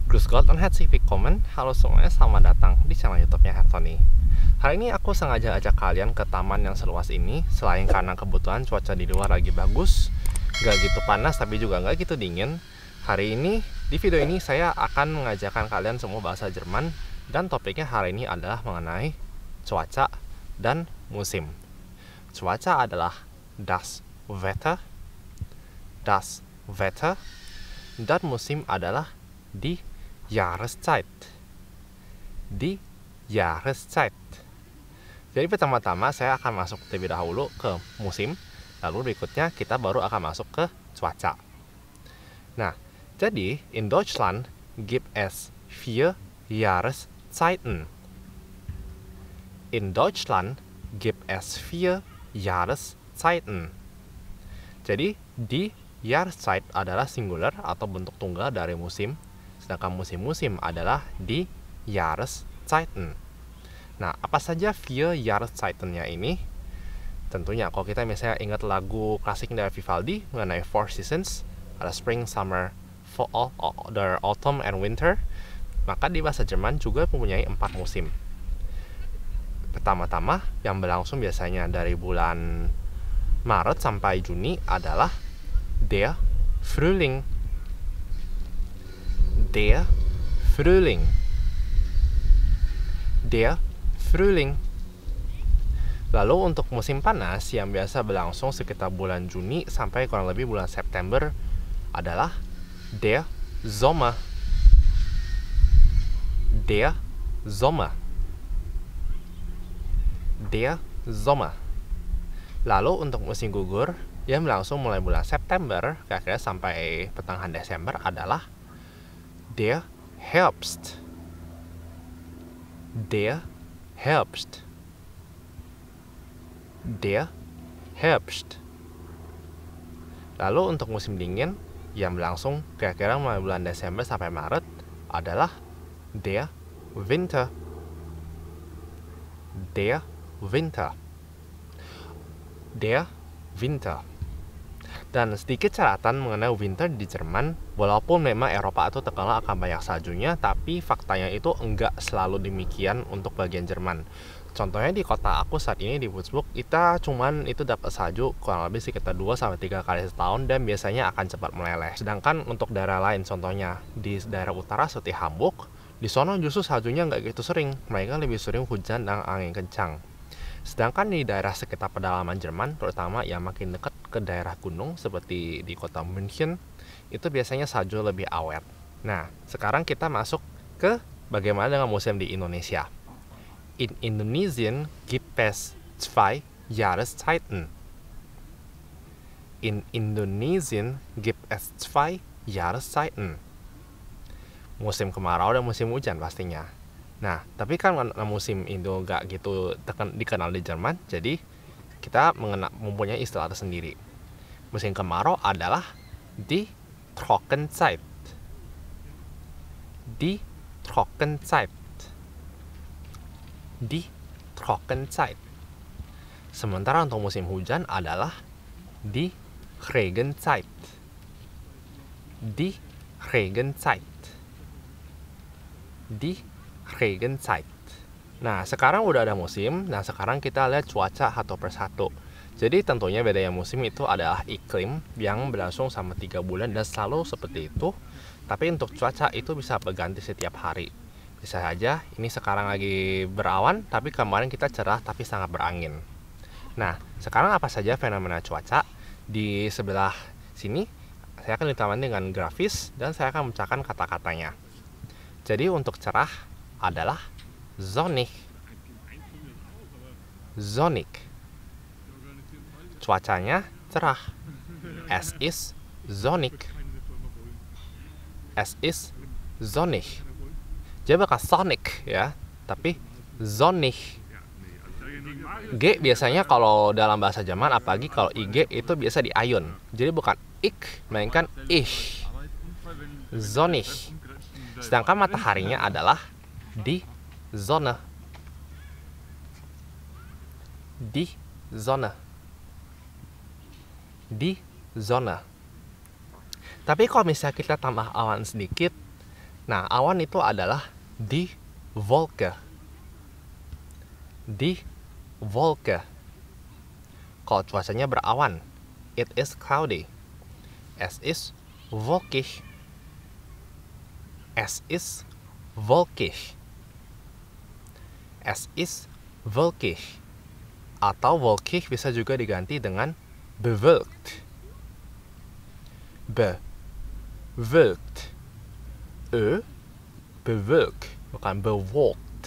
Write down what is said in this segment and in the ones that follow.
Grüß Gott und herzlich willkommen. Halo semuanya, selamat datang di channel YouTube-nya Hertoni. Hari ini aku sengaja ajak kalian ke taman yang seluas ini. Selain karena kebetulan cuaca di luar lagi bagus, gak gitu panas tapi juga gak gitu dingin. Hari ini, di video ini saya akan mengajarkan kalian semua bahasa Jerman. Dan topiknya hari ini adalah mengenai cuaca dan musim. Cuaca adalah das Wetter, dan musim adalah die Jahreszeit. Die Jahreszeit. Jadi pertama-tama saya akan masuk terlebih dahulu ke musim, lalu berikutnya kita baru akan masuk ke cuaca. Nah, jadi in Deutschland gibt es 4 Jahreszeiten. In Deutschland gibt es 4 Jahreszeiten. Jadi die Jahreszeit adalah singular atau bentuk tunggal dari musim. Sedangkan musim-musim adalah die Jahreszeiten. Nah, apa saja 4 Jahreszeiten-nya ini? Tentunya kalau kita misalnya ingat lagu klasik dari Vivaldi mengenai Four Seasons, ada Spring, Summer, Fall, Autumn, and Winter, maka di bahasa Jerman juga mempunyai 4 musim. Pertama-tama yang berlangsung biasanya dari bulan Maret sampai Juni adalah der Frühling. Der Frühling. Der Frühling. Lalu untuk musim panas yang biasa berlangsung sekitar bulan Juni sampai kurang lebih bulan September adalah der Sommer. Der Sommer. Der Sommer. Lalu untuk musim gugur yang berlangsung mulai bulan September kira-kira sampai pertengahan Desember adalah der Herbst. Der Herbst. Der Herbst. Lalu untuk musim dingin yang berlangsung kira-kira mulai bulan Desember sampai Maret adalah der Winter. Der Winter. Der Winter. Dan sedikit catatan mengenai winter di Jerman, walaupun memang Eropa itu terkenal akan banyak saljunya, tapi faktanya itu enggak selalu demikian untuk bagian Jerman. Contohnya di kota aku saat ini di Würzburg, kita cuman itu dapat salju kurang lebih sekitar 2-3 kali setahun dan biasanya akan cepat meleleh. Sedangkan untuk daerah lain, contohnya di daerah utara seperti Hamburg, di sana justru saljunya nggak gitu sering, mereka lebih sering hujan dan angin kencang. Sedangkan di daerah sekitar pedalaman Jerman, terutama yang makin dekat ke daerah gunung seperti di kota München, itu biasanya salju lebih awet. Nah, sekarang kita masuk ke bagaimana dengan musim di Indonesia. In Indonesien gibt es 2 Jahreszeiten. In Indonesien gibt es 2 Jahreszeiten. Musim kemarau dan musim hujan pastinya. Nah, tapi kan musim itu nggak gitu dikenal di Jerman, jadi kita mempunyai istilah tersendiri. Musim kemarau adalah die Trockenzeit. Die Trockenzeit. Die Trockenzeit. Sementara untuk musim hujan adalah die Regenzeit. Die Regenzeit. Die Regenzeit. Nah, sekarang udah ada musim. Nah, sekarang kita lihat cuaca satu persatu. Jadi tentunya bedanya musim itu adalah iklim yang berlangsung sama 3 bulan dan selalu seperti itu. Tapi untuk cuaca itu bisa berganti setiap hari. Bisa saja ini sekarang lagi berawan, tapi kemarin kita cerah tapi sangat berangin. Nah, sekarang apa saja fenomena cuaca? Di sebelah sini saya akan ditambahkan dengan grafis dan saya akan memecahkan kata-katanya. Jadi untuk cerah adalah sonnig. Sonnig. Cuacanya cerah. Es ist sonnig. Es ist sonnig. Jadi bukan sonic ya, tapi sonnig. G biasanya kalau dalam bahasa Jerman, apalagi kalau IG itu biasa di ayun. Jadi bukan ik, melainkan ich. Sonnig. Sedangkan mataharinya adalah die Sonne. Die Sonne. Die Sonne. Tapi kalau misalnya kita tambah awan sedikit, Nah, awan itu adalah die Wolke. Die Wolke. Kalau cuacanya berawan, it is cloudy. Es ist wolkig. Es ist wolkig. Es ist wolkig. Atau wolkig bisa juga diganti dengan bewölkt. Bewölkt. Bewölkt, bukan bewolkt.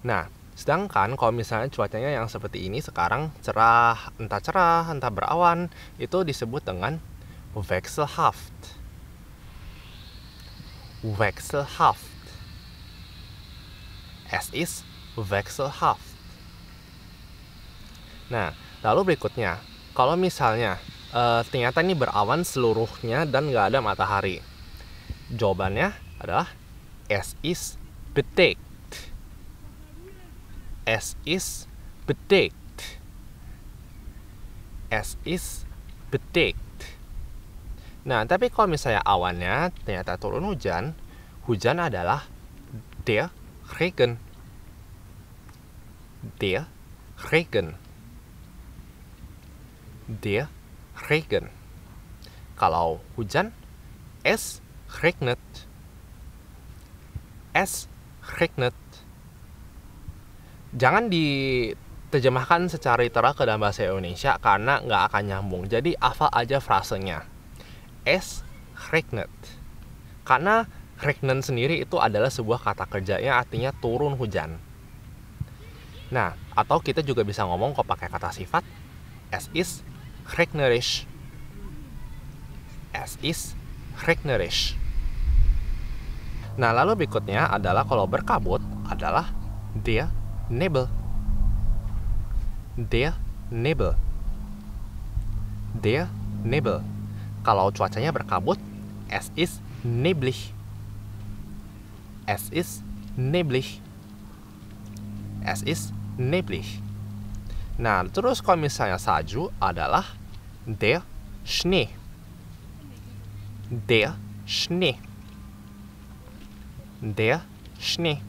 Nah, sedangkan kalau misalnya cuacanya yang seperti ini sekarang cerah, entah berawan, itu disebut dengan wechselhaft. Wechselhaft. Es ist wechselhaft. Nah, lalu berikutnya, kalau misalnya ternyata ini berawan seluruhnya dan nggak ada matahari, jawabannya adalah es ist bedeckt. Es ist bedeckt. Es ist bedeckt. Nah, tapi kalau misalnya awannya ternyata turun hujan, hujan adalah der Regen. Der Regen. Der Regen. Kalau hujan, es regnet. Es regnet. Jangan diterjemahkan secara literal ke dalam bahasa Indonesia karena nggak akan nyambung. Jadi hafal aja frasenya. Es regnet. Karena regnen sendiri itu adalah sebuah kata kerja yang artinya turun hujan. Nah, atau kita juga bisa ngomong kok pakai kata sifat. Es ist regnerisch. Es ist regnerisch. Nah, lalu berikutnya adalah kalau berkabut adalah der Nebel. Der Nebel. Der Nebel. Kalau cuacanya berkabut, es ist neblig. Es ist neblig. Es ist neblig. Nah, terus kalau misalnya salju adalah der Schnee. Der Schnee. Der Schnee.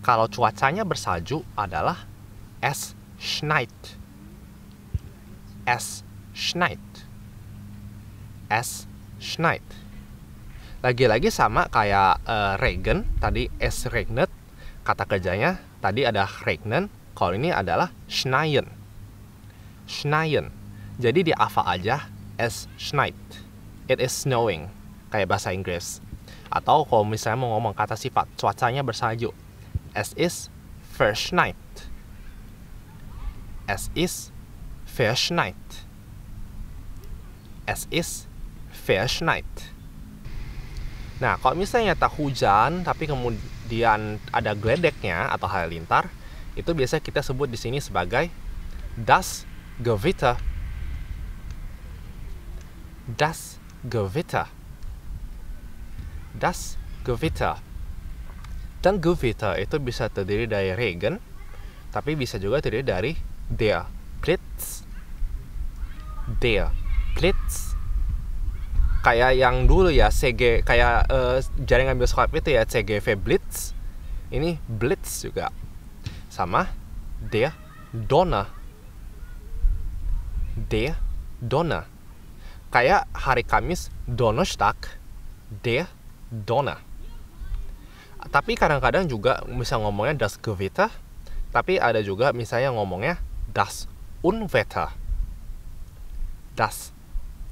Kalau cuacanya bersalju adalah es schneit. Es schneit. Es schneit. Lagi-lagi sama kayak regen, tadi es regnet, kata kerjanya tadi ada regnen, kalau ini adalah schneien. Schneien. Jadi di hafal aja es schneit. It is snowing, kayak bahasa Inggris. Atau kalau misalnya mau ngomong kata sifat, cuacanya bersalju, es ist verschneit. Es ist verschneit. Es ist verschneit. Nah, kalau misalnya tak hujan tapi kemudian ada geledeknya atau halilintar, itu biasa kita sebut di sini sebagai das Gewitter. Das Gewitter. Das Gewitter. Dan Gewitter itu bisa terdiri dari Regen, tapi bisa juga terdiri dari der Blitz. Der Blitz. Kayak yang dulu ya, CG, kayak jaringan bioskop itu ya, CGV Blitz. Ini Blitz juga. Sama der Donner. Der Donner. Kayak hari Kamis, Donnerstag, der Donner. Tapi kadang-kadang juga bisa ngomongnya das Gewitter, tapi ada juga misalnya ngomongnya das Unwetter. Das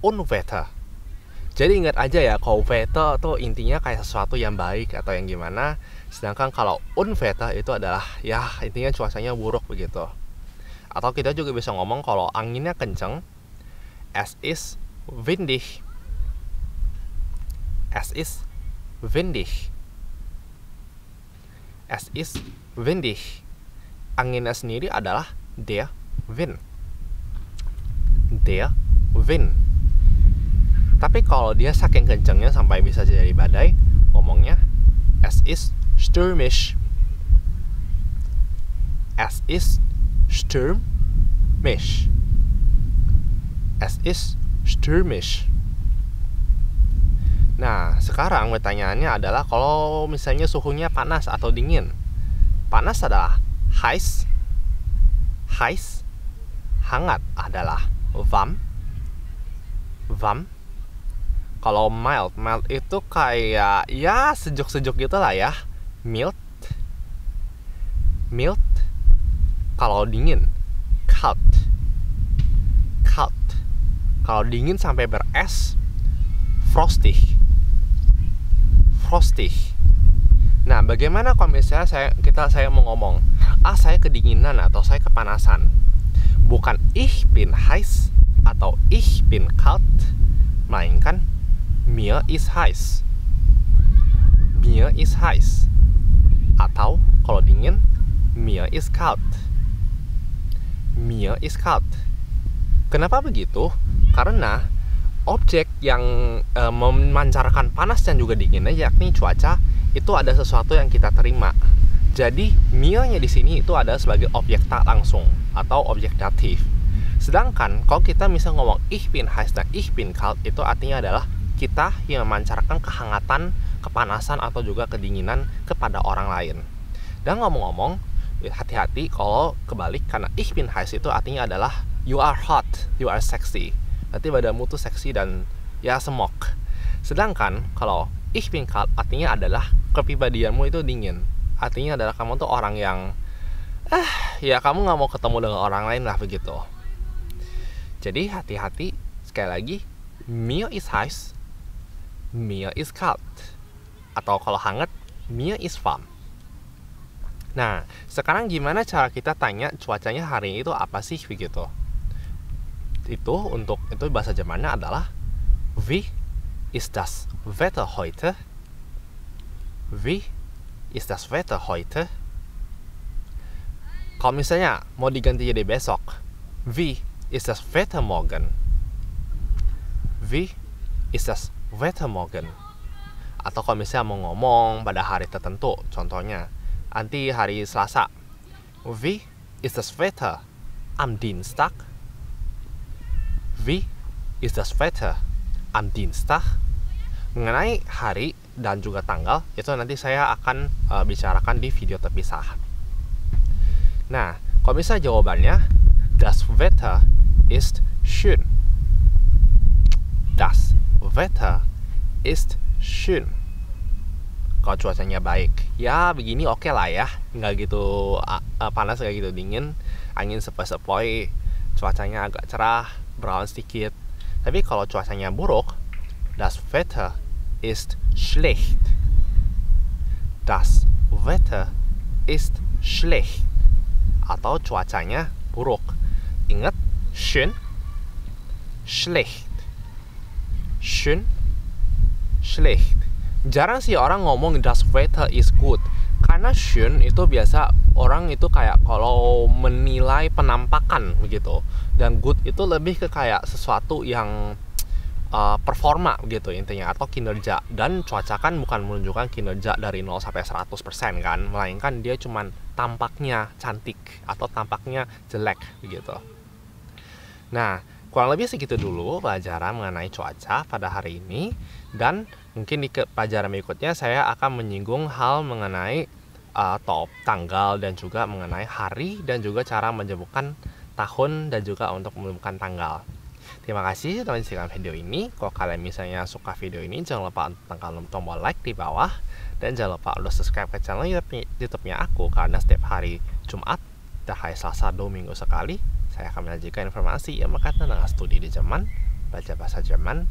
Unwetter. Jadi ingat aja ya, kalau Wetter tuh intinya kayak sesuatu yang baik atau yang gimana. Sedangkan kalau Unwetter itu adalah ya intinya cuacanya buruk begitu. Atau kita juga bisa ngomong kalau anginnya kenceng, es ist windig. Es ist windig. Es ist windig. Anginnya sendiri adalah der Wind. Der Wind. Tapi kalau dia saking kencengnya sampai bisa jadi badai, ngomongnya es ist stürmisch. Es ist stürmisch. Es ist stürmisch. Nah, sekarang pertanyaannya adalah kalau misalnya suhunya panas atau dingin. Panas adalah heiß, heiß. Hangat adalah warm, warm. Kalau mild, mild itu kayak ya sejuk-sejuk gitu lah ya. Mild, mild. Kalau dingin, cold, cold. Kalau dingin sampai beres, frosty, frosty. Nah, bagaimana kalau misalnya saya mau ngomong, saya kedinginan atau saya kepanasan? Bukan ich bin heiß atau ich bin kalt, melainkan mir ist heiß, mir ist heiß. Atau kalau dingin, mir ist kalt, mir ist kalt. Kenapa begitu? Karena objek yang memancarkan panas dan juga dinginnya, yakni cuaca, itu ada sesuatu yang kita terima. Jadi mir-nya di sini itu ada sebagai objek tak langsung atau objek datif. Sedangkan kalau kita misalnya ngomong ich bin heiß dan ich bin kalt, itu artinya adalah kita yang memancarkan kehangatan, kepanasan atau juga kedinginan kepada orang lain. Dan ngomong-ngomong, hati-hati kalau kebalik, karena ich bin heiß itu artinya adalah you are hot, you are sexy. Berarti badanmu tuh seksi dan ya semok. Sedangkan kalau ich bin kalt artinya adalah kepribadianmu itu dingin. Artinya adalah kamu tuh orang yang ya kamu gak mau ketemu dengan orang lain lah begitu. Jadi hati-hati, sekali lagi, mir ist heiß, mir ist kalt. Atau kalau hangat, mir ist warm. Nah, sekarang gimana cara kita tanya cuacanya hari ini itu apa sih begitu? Itu bahasa Jermannya adalah wie ist das Wetter heute? Wie ist das Wetter heute? Kalau misalnya mau diganti jadi besok, wie ist das Wetter morgen? Wie ist das Wetter morgen? Atau kalau misalnya mau ngomong pada hari tertentu, contohnya nanti hari Selasa, wie ist das Wetter am Dienstag? Wie ist das Wetter am Dienstag? Mengenai hari dan juga tanggal, itu nanti saya akan bicarakan di video terpisah. Nah, kalau misalnya jawabannya, das Wetter ist schön. Das Wetter ist schön. Kalau cuacanya baik, ya begini oke lah ya, nggak gitu panas, nggak gitu dingin, angin sepoi-sepoi, cuacanya agak cerah, berawan sedikit. Tapi kalau cuacanya buruk, das Wetter ist schlecht. Das Wetter ist schlecht. Atau cuacanya buruk. Ingat, schön, schlecht. Schön, schlecht. Jarang sih orang ngomong das Wetter is good. Karena schön itu biasa orang itu kayak kalau menilai penampakan begitu. Dan good itu lebih ke kayak sesuatu yang performa gitu intinya, atau kinerja. Dan cuaca kan bukan menunjukkan kinerja dari 0 sampai 100% kan, melainkan dia cuman tampaknya cantik atau tampaknya jelek begitu. Nah, kurang lebih segitu dulu pelajaran mengenai cuaca pada hari ini. Dan mungkin di pelajaran berikutnya saya akan menyinggung hal mengenai tanggal dan juga mengenai hari dan juga cara menyebutkan tahun dan juga untuk menemukan tanggal. Terima kasih telah menyaksikan video ini. Kalau kalian misalnya suka video ini, jangan lupa tekan tombol like di bawah. Dan jangan lupa udah subscribe ke channel YouTube-nya aku, karena setiap hari Jumat dan hari Selasa 2 minggu sekali saya akan menyajikan informasi yang berkaitan dengan studi di Jerman, belajar bahasa Jerman,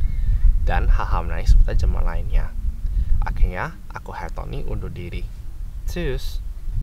dan hal-hal menarik seputar Jerman lainnya. Akhirnya, aku Hertoni undur diri. Tschüss.